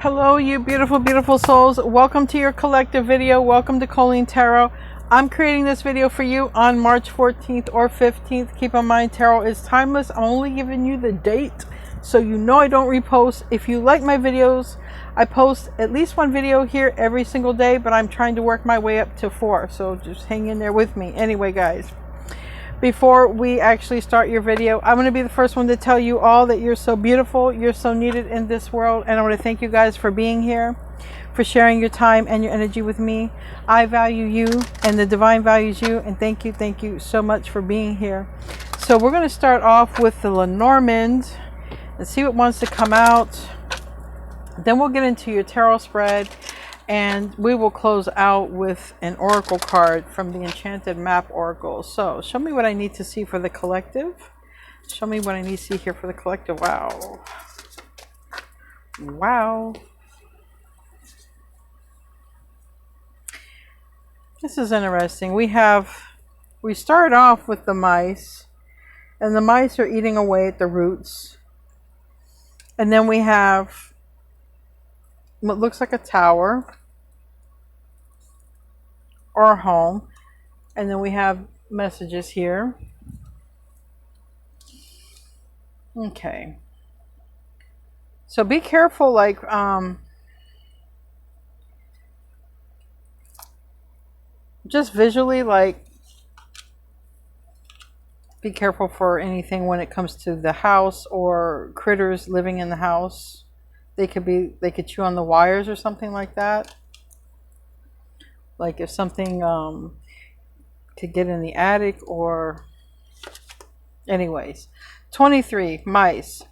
Hello, you beautiful, beautiful souls. Welcome to your collective video. Welcome to Colleen Tarot. I'm creating this video for you on March 14th or 15th. Keep in mind, tarot is timeless. I'm only giving you the date, so you know I don't repost. If you like my videos, I post at least one video here every single day, but I'm trying to work my way up to 4, so just hang in there with me. Anyway, guys, before we actually start your video, I'm going to be the first one to tell you all that you're so beautiful, you're so needed in this world, and I want to thank you guys for being here, for sharing your time and your energy with me. I value you, and the divine values you, and thank you so much for being here. So we're going to start off with the Lenormand and see what wants to come out. Then we'll get into your tarot spread, and we will close out with an oracle card from the Enchanted Map Oracle. So show me what I need to see for the collective. Show me what I need to see here for the collective. Wow. Wow. This is interesting. We start off with the mice, and the mice are eating away at the roots. And then we have what looks like a tower or a home, and then we have messages here. Okay, so be careful, like just visually, like be careful for anything when it comes to the house or critters living in the house. They could chew on the wires or something like that. Like if something could get in the attic, or anyways. 23, mice.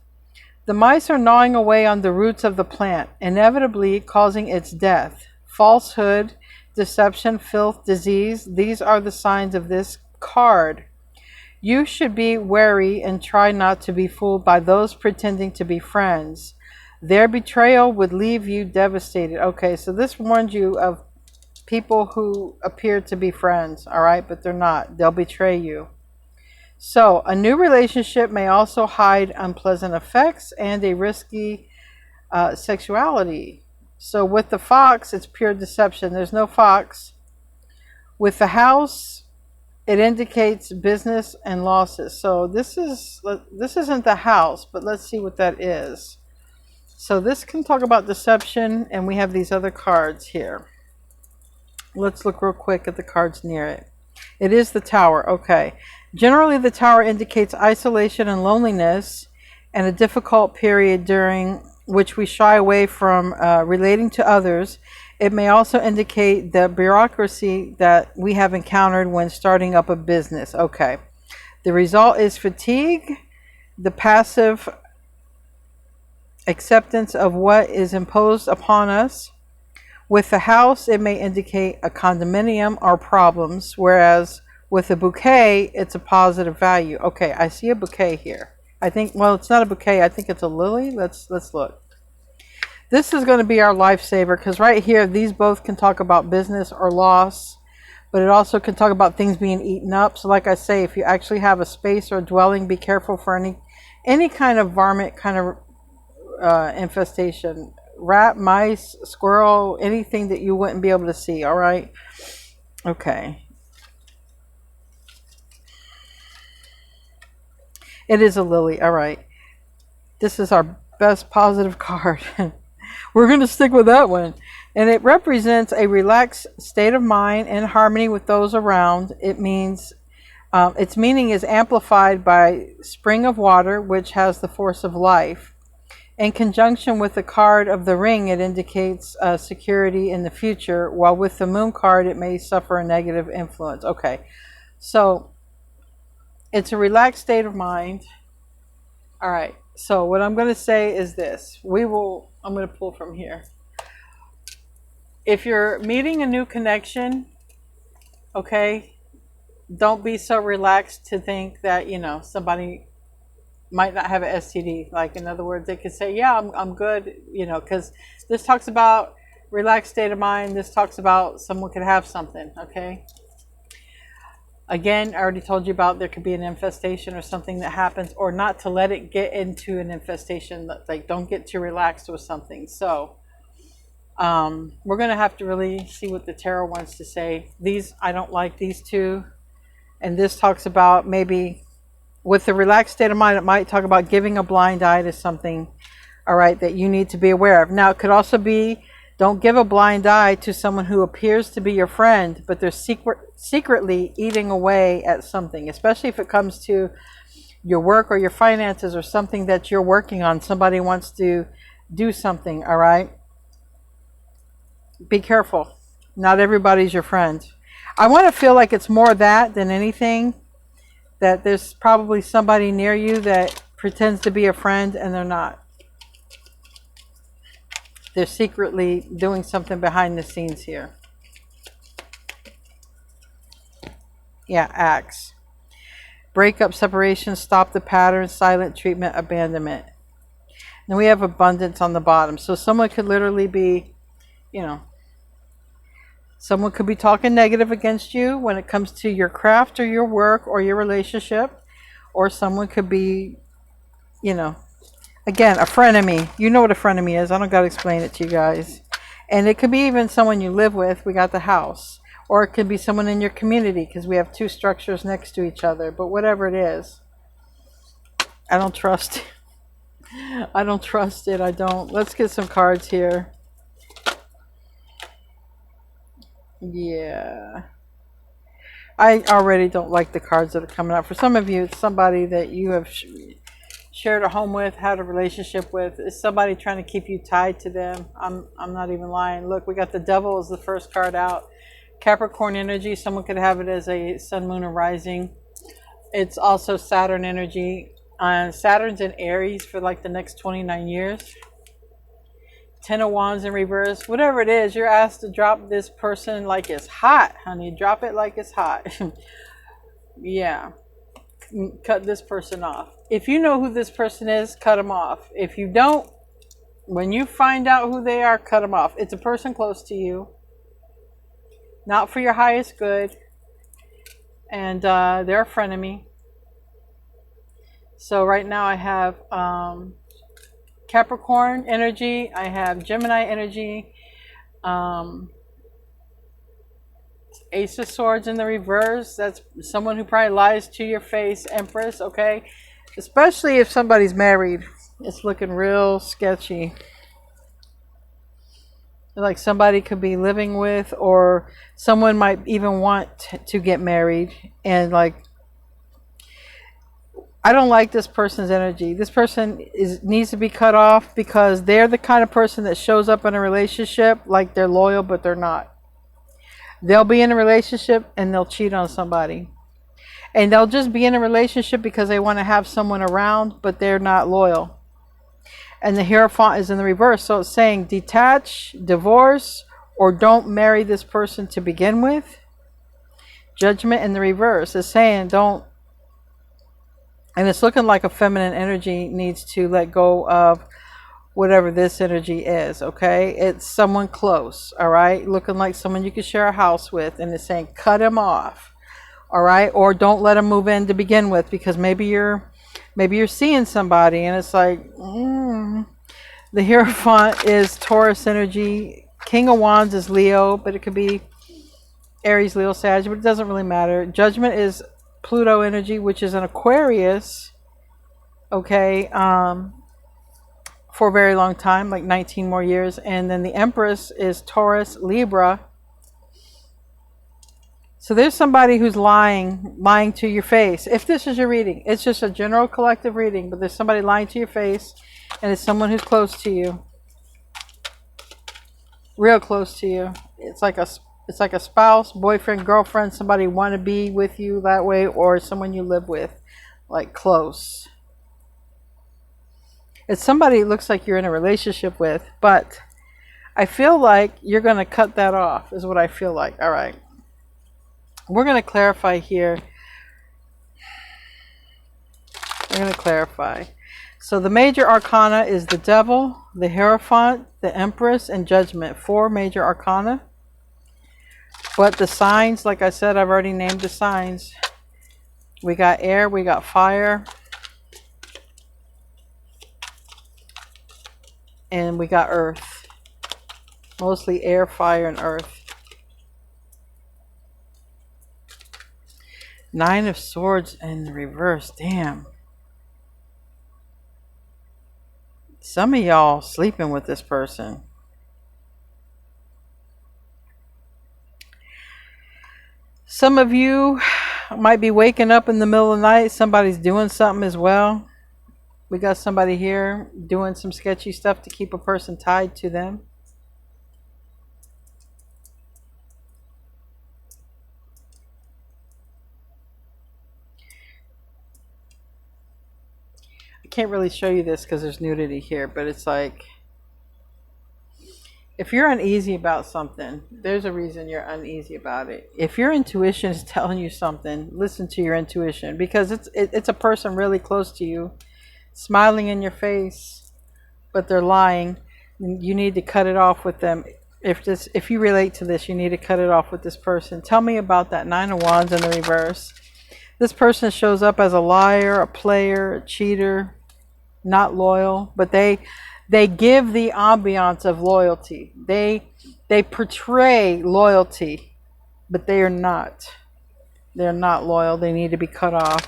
The mice are gnawing away on the roots of the plant, inevitably causing its death. Falsehood, deception, filth, disease, these are the signs of this card. You should be wary and try not to be fooled by those pretending to be friends. Their betrayal would leave you devastated. Okay, so this warns you of people who appear to be friends, all right, but they're not. They'll betray you. So a new relationship may also hide unpleasant effects and a risky sexuality. So with the fox, it's pure deception. There's no fox. With the house, it indicates business and losses. So this isn't the house, but let's see what that is. So this can talk about deception, and we have these other cards here. Let's look real quick at the cards near it. It is the Tower. Okay. Generally, the Tower indicates isolation and loneliness and a difficult period during which we shy away from relating to others. It may also indicate the bureaucracy that we have encountered when starting up a business. Okay. The result is fatigue, the passive acceptance of what is imposed upon us. With the house, it may indicate a condominium or problems, whereas with a bouquet, it's a positive value. Okay, I see a bouquet here. I think, well, it's not a bouquet. I think it's a lily. Let's look. This is going to be our lifesaver, because right here, these both can talk about business or loss, but it also can talk about things being eaten up. So like I say, if you actually have a space or a dwelling, be careful for any kind of varmint kind of infestation. Rat, mice, squirrel, anything that you wouldn't be able to see. All right. Okay. It is a lily. All right. This is our best positive card. We're going to stick with that one. And it represents a relaxed state of mind in harmony with those around. It means its meaning is amplified by spring of water, which has the force of life. In conjunction with the card of the ring, it indicates security in the future, while with the moon card, it may suffer a negative influence. Okay, so it's a relaxed state of mind. All right, so what I'm going to say is this. I'm going to pull from here. If you're meeting a new connection, okay, don't be so relaxed to think that, somebody might not have an STD. Like, in other words, they could say, yeah, I'm good, because this talks about relaxed state of mind. This talks about someone could have something, okay? Again, I already told you about there could be an infestation or something that happens, or not to let it get into an infestation. Like, don't get too relaxed with something. So We're going to have to really see what the tarot wants to say. These, I don't like these two. And this talks about maybe with the relaxed state of mind, it might talk about giving a blind eye to something, all right, that you need to be aware of. Now, it could also be, don't give a blind eye to someone who appears to be your friend, but they're secretly eating away at something, especially if it comes to your work or your finances or something that you're working on. Somebody wants to do something, all right? Be careful. Not everybody's your friend. I want to feel like it's more that than anything, that there's probably somebody near you that pretends to be a friend and they're not. They're secretly doing something behind the scenes here. Yeah, acts. Breakup, separation, stop the pattern, silent treatment, abandonment. And we have abundance on the bottom. So someone could literally be, you know, someone could be talking negative against you when it comes to your craft or your work or your relationship. Or someone could be, you know, again, a frenemy. You know what a frenemy is. I don't got to explain it to you guys. And it could be even someone you live with. We got the house. Or it could be someone in your community, because we have two structures next to each other. But whatever it is, I don't trust it. I don't trust it. I don't. Let's get some cards here. Yeah. I already don't like the cards that are coming out. For some of you, it's somebody that you have shared a home with, had a relationship with. It's somebody trying to keep you tied to them. I'm not even lying. Look, we got the Devil as the first card out. Capricorn energy. Someone could have it as a sun, moon, or rising. It's also Saturn energy. Saturn's in Aries for like the next 29 years. 10 of Wands in reverse. Whatever it is, you're asked to drop this person like it's hot, honey. Drop it like it's hot. Yeah. Cut this person off. If you know who this person is, cut them off. If you don't, when you find out who they are, cut them off. It's a person close to you. Not for your highest good. And they're a frenemy. So right now I have Capricorn energy. I have Gemini energy. Ace of Swords in the reverse. That's someone who probably lies to your face. Empress, okay? Especially if somebody's married. It's looking real sketchy. Like somebody could be living with, or someone might even want to get married, and like, I don't like this person's energy. This person needs to be cut off, because they're the kind of person that shows up in a relationship like they're loyal, but they're not. They'll be in a relationship and they'll cheat on somebody. And they'll just be in a relationship because they want to have someone around, but they're not loyal. And the Hierophant is in the reverse. So it's saying detach, divorce, or don't marry this person to begin with. Judgment in the reverse is saying don't. And it's looking like a feminine energy needs to let go of whatever this energy is, okay? It's someone close, all right? Looking like someone you could share a house with. And it's saying cut him off, all right? Or don't let him move in to begin with, because maybe you're seeing somebody and it's like, The Hierophant is Taurus energy. King of Wands is Leo, but it could be Aries, Leo, Sag, but it doesn't really matter. Judgment is Pluto energy, which is an Aquarius, okay, for a very long time, like 19 more years. And then the Empress is Taurus, Libra. So there's somebody who's lying to your face. If this is your reading, it's just a general collective reading, but there's somebody lying to your face, and it's someone who's close to you. Real close to you. It's like a spouse, boyfriend, girlfriend, somebody want to be with you that way, or someone you live with, like close. It's somebody it looks like you're in a relationship with, but I feel like you're going to cut that off, is what I feel like. All right. We're going to clarify here. We're going to clarify. So the major arcana is the Devil, the Hierophant, the Empress, and Judgment. 4 major arcana. But the signs, like I said, I've already named the signs. We got air, we got fire, and we got earth. Mostly air, fire, and earth. Nine of Swords in the reverse. Damn. Some of y'all sleeping with this person. Some of you might be waking up in the middle of the night. Somebody's doing something as well. We got somebody here doing some sketchy stuff to keep a person tied to them. I can't really show you this because there's nudity here, but it's like, if you're uneasy about something, there's a reason you're uneasy about it. If your intuition is telling you something, listen to your intuition, because it's a person really close to you, smiling in your face, but they're lying. You need to cut it off with them. If you relate to this, you need to cut it off with this person. Tell me about that Nine of Wands in the reverse. This person shows up as a liar, a player, a cheater, not loyal, but they give the ambiance of loyalty. They portray loyalty, but they are not. They're not loyal. They need to be cut off.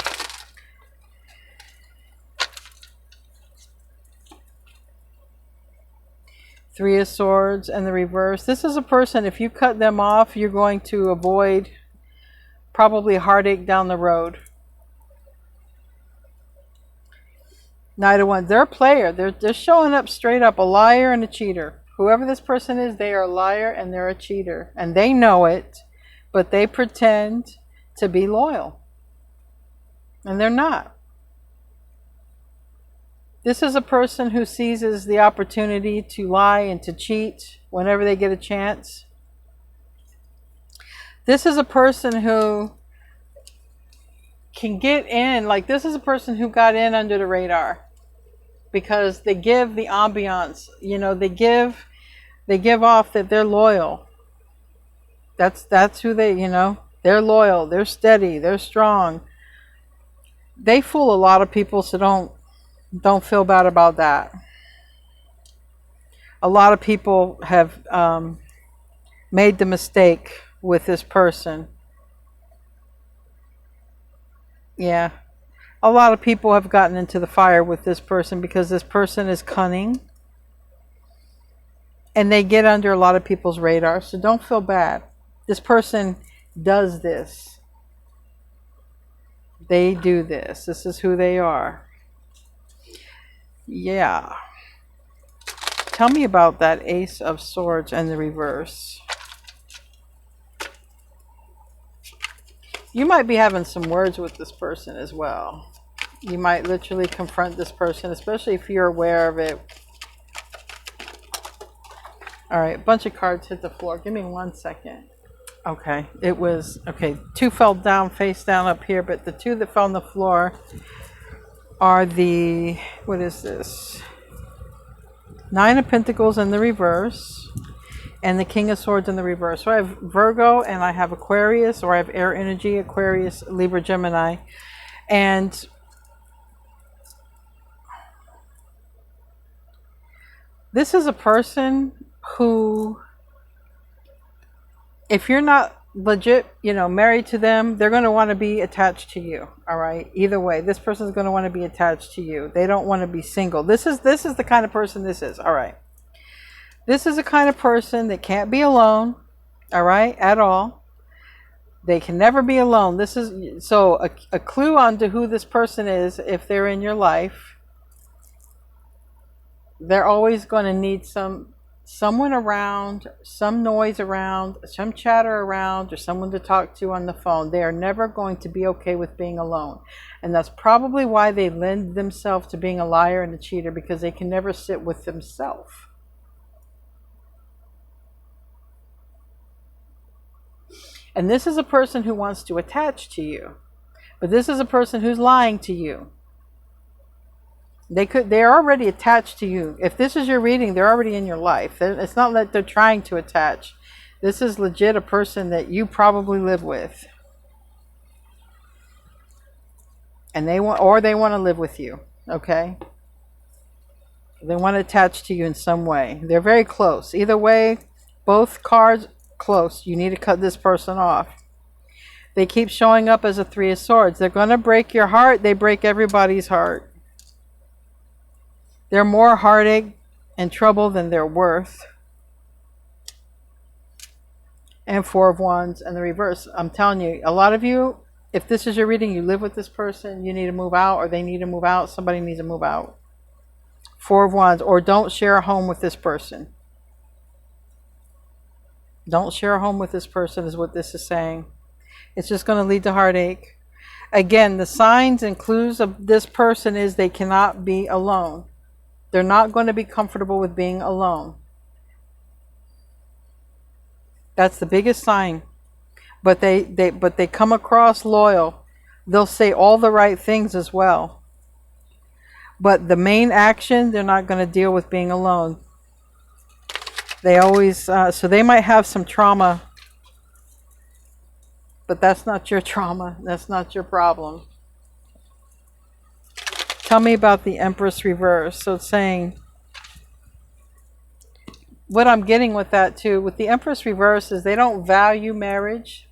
Three of Swords and the reverse. This is a person, if you cut them off, you're going to avoid probably heartache down the road. Knight of Wands. They're a player. They're showing up straight up, a liar and a cheater. Whoever this person is, they are a liar and they're a cheater. And they know it, but they pretend to be loyal. And they're not. This is a person who seizes the opportunity to lie and to cheat whenever they get a chance. This is a person who can get in, like this is a person who got in under the radar because they give the ambiance, you know, they give off that they're loyal. That's who they, you know, they're loyal, they're steady, they're strong. They fool a lot of people, so don't feel bad about that. A lot of people have made the mistake with this person. Yeah. A lot of people have gotten into the fire with this person because this person is cunning. And they get under a lot of people's radar, so don't feel bad. This person does this. They do this. This is who they are. Yeah. Tell me about that Ace of Swords and the reverse. You might be having some words with this person as well. You might literally confront this person, especially if you're aware of it. All right, a bunch of cards hit the floor. Give me 1 second. Okay, it was, okay, two fell down, face down up here, but the two that fell on the floor are the, what is this? Nine of Pentacles in the reverse and the King of Swords in the reverse. So I have Virgo and I have Aquarius, or I have air energy, Aquarius, Libra, Gemini. And this is a person who, if you're not legit, you know, married to them, they're going to want to be attached to you. All right. Either way, this person is going to want to be attached to you. They don't want to be single. This is the kind of person this is. All right. This is the kind of person that can't be alone. All right. At all. They can never be alone. This is so a clue onto who this person is. If they're in your life, they're always going to need someone around, some noise around, some chatter around, or someone to talk to on the phone. They are never going to be okay with being alone. And that's probably why they lend themselves to being a liar and a cheater, because they can never sit with themselves. And this is a person who wants to attach to you. But this is a person who's lying to you. They're already attached to you. If this is your reading, they're already in your life. It's not that they're trying to attach. This is legit a person that you probably live with. And they want to live with you. Okay? They want to attach to you in some way. They're very close. Either way, Both cards close. You need to cut this person off. They keep showing up as a Three of Swords. They're going to break your heart. They break everybody's heart. They're more heartache and trouble than they're worth. And Four of Wands and the reverse. I'm telling you, a lot of you, if this is your reading, you live with this person, you need to move out, or they need to move out. Somebody needs to move out. Four of Wands. Or don't share a home with this person. Don't share a home with this person is what this is saying. It's just going to lead to heartache. Again, the signs and clues of this person is they cannot be alone. They're not going to be comfortable with being alone. That's the biggest sign. But they come across loyal. They'll say all the right things as well. But the main action, they're not going to deal with being alone. They always, so they might have some trauma. But that's not your trauma. That's not your problem. Tell me about the Empress reverse. So it's saying, what I'm getting with that too, with the Empress reverse is they don't value marriage.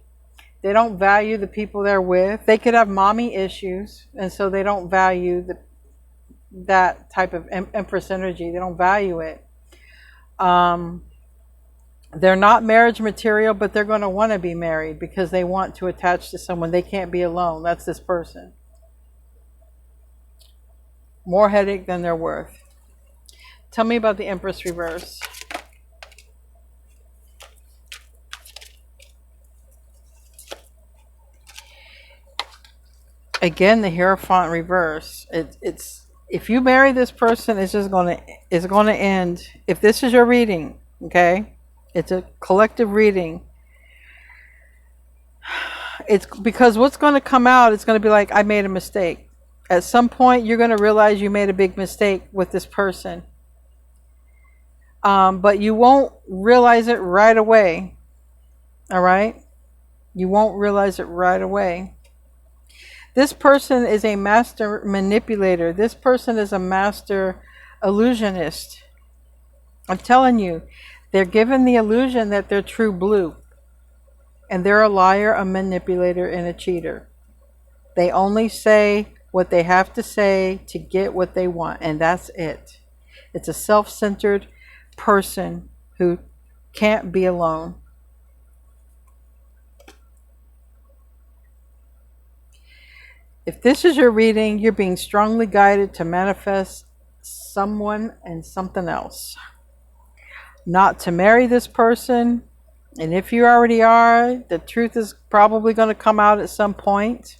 They don't value the people they're with. They could have mommy issues, and so they don't value that type of Empress energy. They don't value it. They're not marriage material, but they're going to want to be married because they want to attach to someone. They can't be alone. That's this person. More headache than they're worth. Tell me about the Empress reverse. Again, the Hierophant reverse. It's if you marry this person, it's going to end. If this is your reading, okay, it's a collective reading. It's because what's going to come out, it's going to be like, I made a mistake. At some point, you're going to realize you made a big mistake with this person. But you won't realize it right away. All right? You won't realize it right away. This person is a master manipulator. This person is a master illusionist. I'm telling you, they're given the illusion that they're true blue. And they're a liar, a manipulator, and a cheater. They only say what they have to say to get what they want, and that's it. It's a self-centered person who can't be alone. If this is your reading, you're being strongly guided to manifest someone and something else. Not to marry this person, and if you already are, the truth is probably going to come out at some point.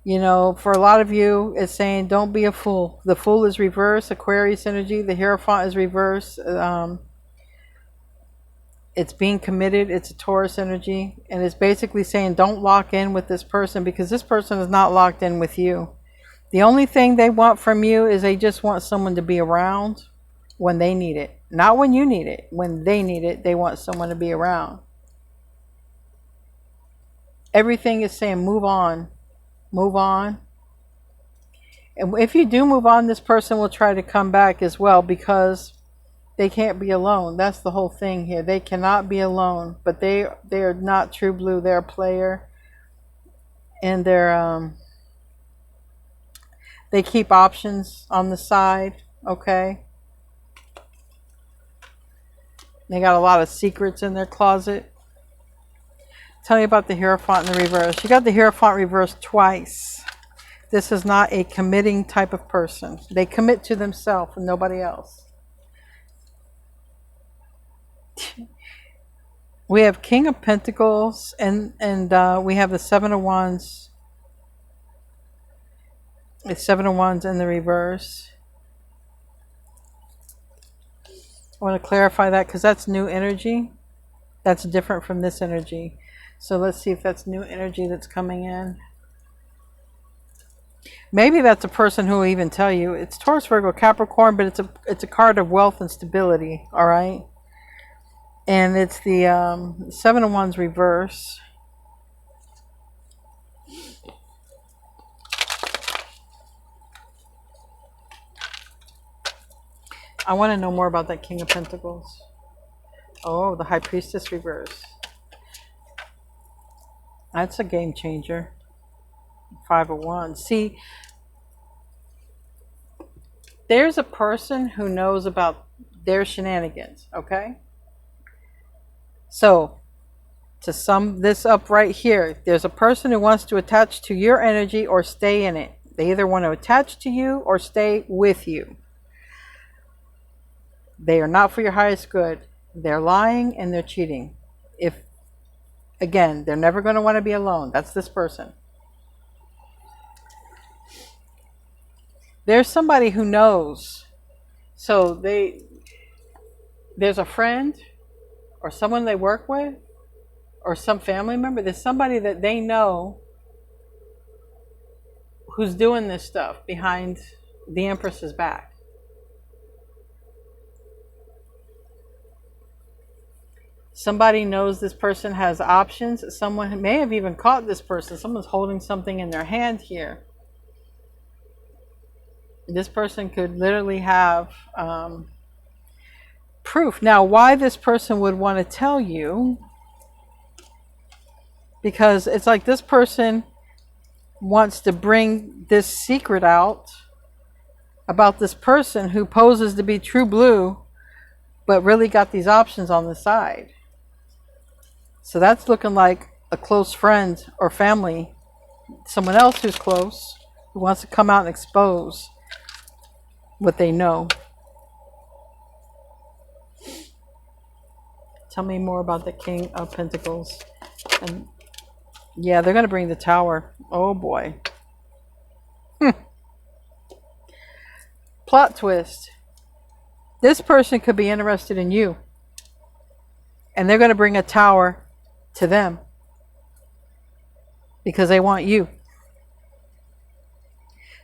You know, for a lot of you, it's saying, don't be a fool. The Fool is reverse, Aquarius energy. The Hierophant is reverse. It's being committed. It's a Taurus energy. And it's basically saying, don't lock in with this person because this person is not locked in with you. The only thing they want from you is they just want someone to be around when they need it. Not when you need it. When they need it, they want someone to be around. Everything is saying, move on. Move on. And if you do move on, this person will try to come back as well because they can't be alone. That's the whole thing here. They cannot be alone, but they are not true blue. They're a player, and they keep options on the side. Okay, they got a lot of secrets in their closet. Tell you about the Hierophant in the reverse. You got the Hierophant reverse twice. This is not a committing type of person. They commit to themselves and nobody else. We have King of Pentacles and we have the Seven of Wands. The Seven of Wands in the reverse. I want to clarify that because that's new energy. That's different from this energy. So let's see if that's new energy that's coming in. Maybe that's a person who will even tell you it's Taurus, Virgo, Capricorn, but it's a card of wealth and stability. All right, and it's the Seven of Wands reverse. I want to know more about that King of Pentacles. Oh, the High Priestess reverse. That's a game changer. 5 of Wands. See, there's a person who knows about their shenanigans, okay? So, to sum this up right here, there's a person who wants to attach to your energy or stay in it. They either want to attach to you or stay with you. They are not for your highest good. They're lying and they're cheating. Again, they're never going to want to be alone. That's this person. There's somebody who knows. So there's a friend or someone they work with or some family member. There's somebody that they know who's doing this stuff behind the Empress's back. Somebody knows this person has options. Someone may have even caught this person. Someone's holding something in their hand here. This person could literally have proof. Now, why this person would want to tell you, because it's like this person wants to bring this secret out about this person who poses to be true blue, but really got these options on the side. So that's looking like a close friend or family, someone else who's close, who wants to come out and expose what they know. Tell me more about the King of Pentacles. And yeah, they're going to bring the Tower. Oh boy. Plot twist. This person could be interested in you. And they're going to bring a Tower to them. Because they want you.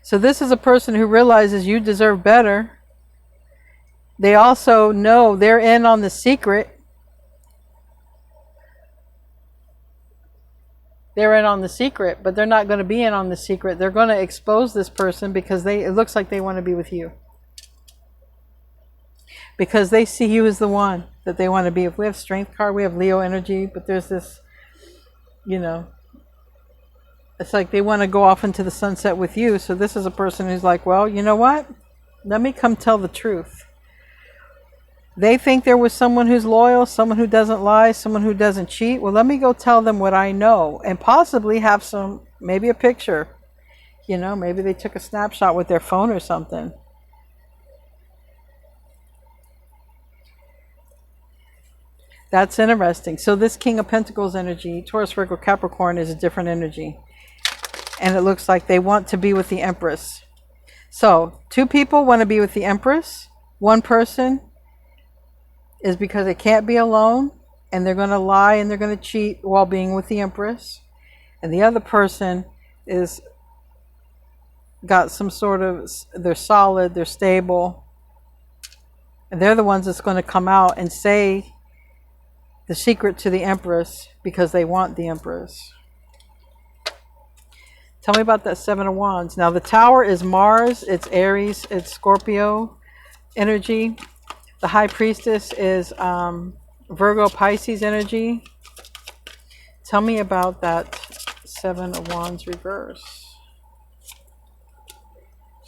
So this is a person who realizes you deserve better. They also know they're in on the secret. They're in on the secret, but they're not going to be in on the secret. They're going to expose this person because it looks like they want to be with you. Because they see you as the one that they want to be. If we have Strength card, we have Leo energy, but there's this, it's like they want to go off into the sunset with you. So this is a person who's like, well, you know what? Let me come tell the truth. They think there was someone who's loyal, someone who doesn't lie, someone who doesn't cheat. Well, let me go tell them what I know and possibly have maybe a picture. Maybe they took a snapshot with their phone or something. That's interesting. So this King of Pentacles energy, Taurus, Virgo, Capricorn, is a different energy. And it looks like they want to be with the Empress. So 2 people want to be with the Empress. 1 person is because they can't be alone, and they're going to lie and they're going to cheat while being with the Empress. And the other person is got some sort of, they're solid, they're stable, and they're the ones that's going to come out and say the secret to the Empress because they want the Empress. Tell me about that 7 of Wands. Now the Tower is Mars, it's Aries, it's Scorpio energy. The High Priestess is Virgo, Pisces energy. Tell me about that 7 of Wands reverse.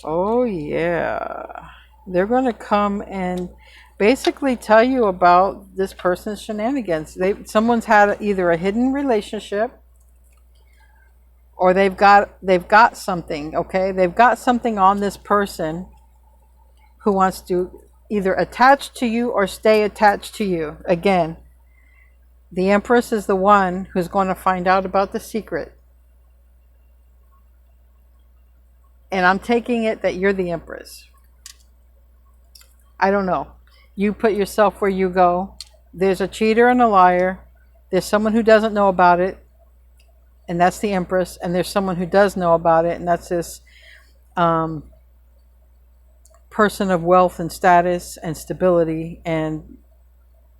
Oh yeah. They're going to come and basically tell you about this person's shenanigans. Someone's had either a hidden relationship or they've got something, okay? They've got something on this person who wants to either attach to you or stay attached to you. Again, the Empress is the one who's going to find out about the secret. And I'm taking it that you're the Empress. I don't know. You put yourself where you go. There's a cheater and a liar. There's someone who doesn't know about it, and that's the Empress. And there's someone who does know about it, and that's this person of wealth and status and stability, and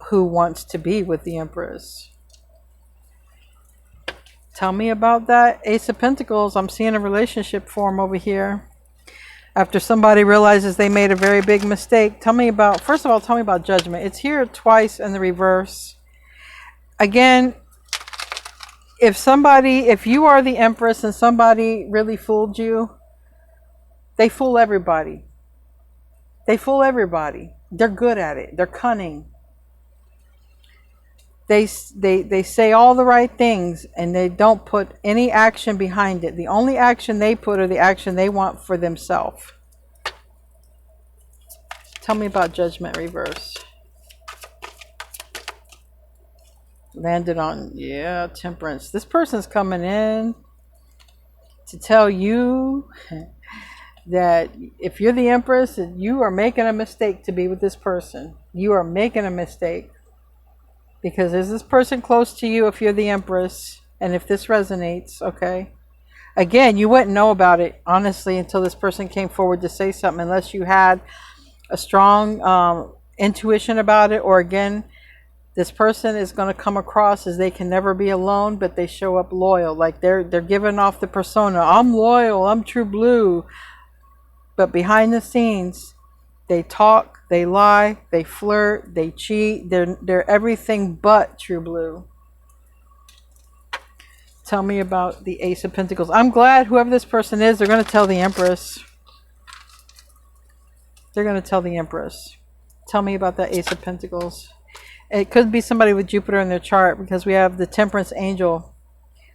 who wants to be with the Empress. Tell me about that Ace of Pentacles. I'm seeing a relationship form over here. After somebody realizes they made a very big mistake. First of all, tell me about judgment. It's here twice in the reverse. Again, if you are the Empress and somebody really fooled you, they fool everybody. They fool everybody. They're good at it. They're cunning. They say all the right things and they don't put any action behind it. The only action they put are the action they want for themselves. Tell me about judgment reverse. Landed on, yeah, temperance. This person's coming in to tell you that if you're the Empress, you are making a mistake to be with this person. You are making a mistake. Because is this person close to you if you're the Empress? And if this resonates, okay? Again, you wouldn't know about it, honestly, until this person came forward to say something, unless you had a strong intuition about it. Or again, this person is going to come across as they can never be alone, but they show up loyal. Like they're giving off the persona, I'm loyal, I'm true blue. But behind the scenes, they talk, they lie, they flirt, they cheat. They're everything but true blue. Tell me about the Ace of Pentacles. I'm glad whoever this person is, they're going to tell the Empress. They're going to tell the Empress. Tell me about that Ace of Pentacles. It could be somebody with Jupiter in their chart, because we have the Temperance Angel.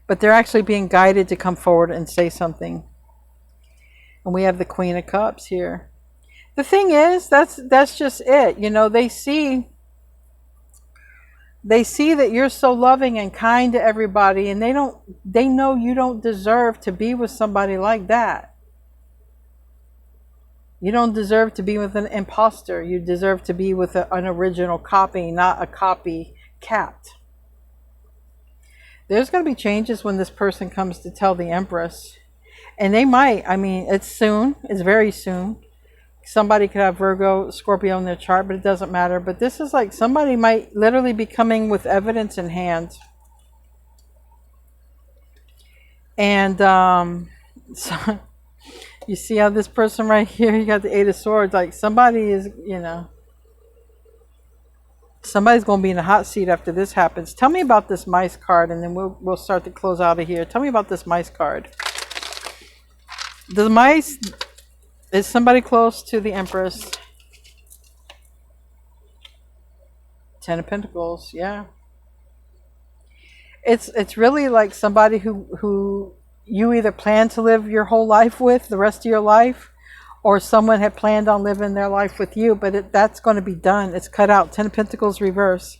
But they're actually being guided to come forward and say something. And we have the Queen of Cups here. The thing is, that's just it. You know, they see that you're so loving and kind to everybody, and they know you don't deserve to be with somebody like that. You don't deserve to be with an imposter. You deserve to be with an original copy, not a copycat. There's going to be changes when this person comes to tell the Empress. And they might, I mean, it's soon. It's very soon. Somebody could have Virgo, Scorpio in their chart, but it doesn't matter. But this is like somebody might literally be coming with evidence in hand. And so, you see how this person right here, you got the Eight of Swords, like somebody is, you know, somebody's going to be in the hot seat after this happens. Tell me about this Mice card, and then we'll start to close out of here. Tell me about this Mice card. The Mice... Is somebody close to the Empress? Ten of Pentacles, yeah. It's really like somebody who you either plan to live your whole life with, the rest of your life, or someone had planned on living their life with you, but that's going to be done. It's cut out. Ten of Pentacles reverse.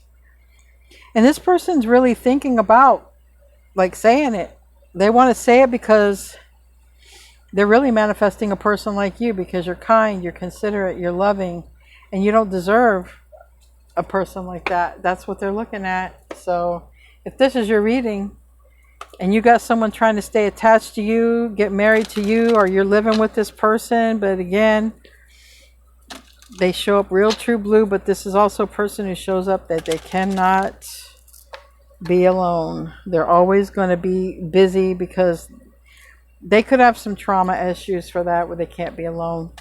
And this person's really thinking about, like, saying it. They want to say it because they're really manifesting a person like you, because you're kind, you're considerate, you're loving, and you don't deserve a person like that. That's what they're looking at. So if this is your reading and you got someone trying to stay attached to you, get married to you, or you're living with this person, but again, they show up real true blue, but this is also a person who shows up that they cannot be alone. They're always going to be busy, because they could have some trauma issues for that, where they can't be alone.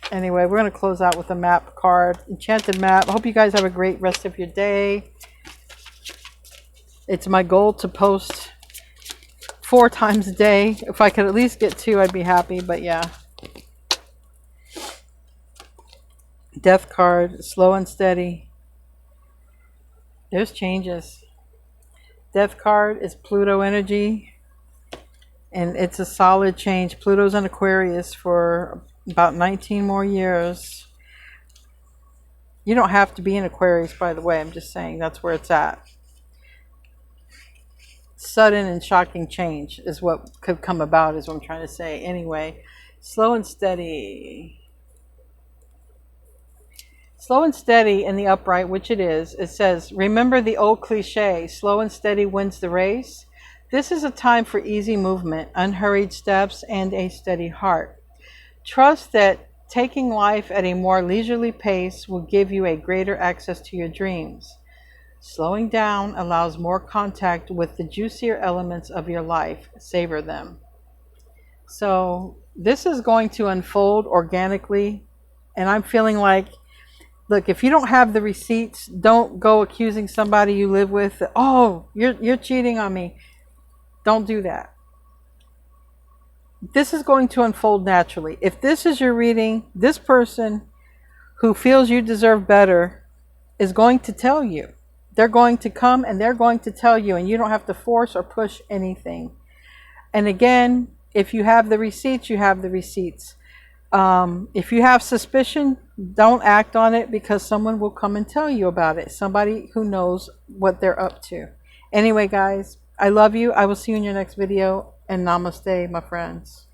Anyway, we're going to close out with a map card. Enchanted map. I hope you guys have a great rest of your day. It's my goal to post 4 times a day. If I could at least get 2, I'd be happy. But yeah. Death card. Slow and steady. There's changes. Death card is Pluto energy. And it's a solid change. Pluto's in Aquarius for about 19 more years. You don't have to be in Aquarius, by the way. I'm just saying that's where it's at. Sudden and shocking change is what could come about, is what I'm trying to say. Anyway, slow and steady. Slow and steady in the upright, which it is. It says, remember the old cliche, slow and steady wins the race. This is a time for easy movement, unhurried steps, and a steady heart. Trust that taking life at a more leisurely pace will give you a greater access to your dreams. Slowing down allows more contact with the juicier elements of your life. Savor them. So This is going to unfold organically, and I'm feeling like, look, if you don't have the receipts, don't go accusing somebody you live with. Oh, you're cheating on me. Don't do that. This is going to unfold naturally. If this is your reading, this person who feels you deserve better is going to tell you. They're going to come and they're going to tell you, and you don't have to force or push anything. And again, if you have the receipts, you have the receipts. If you have suspicion, don't act on it, because someone will come and tell you about it. Somebody who knows what they're up to. Anyway, guys, I love you. I will see you in your next video. And namaste, my friends.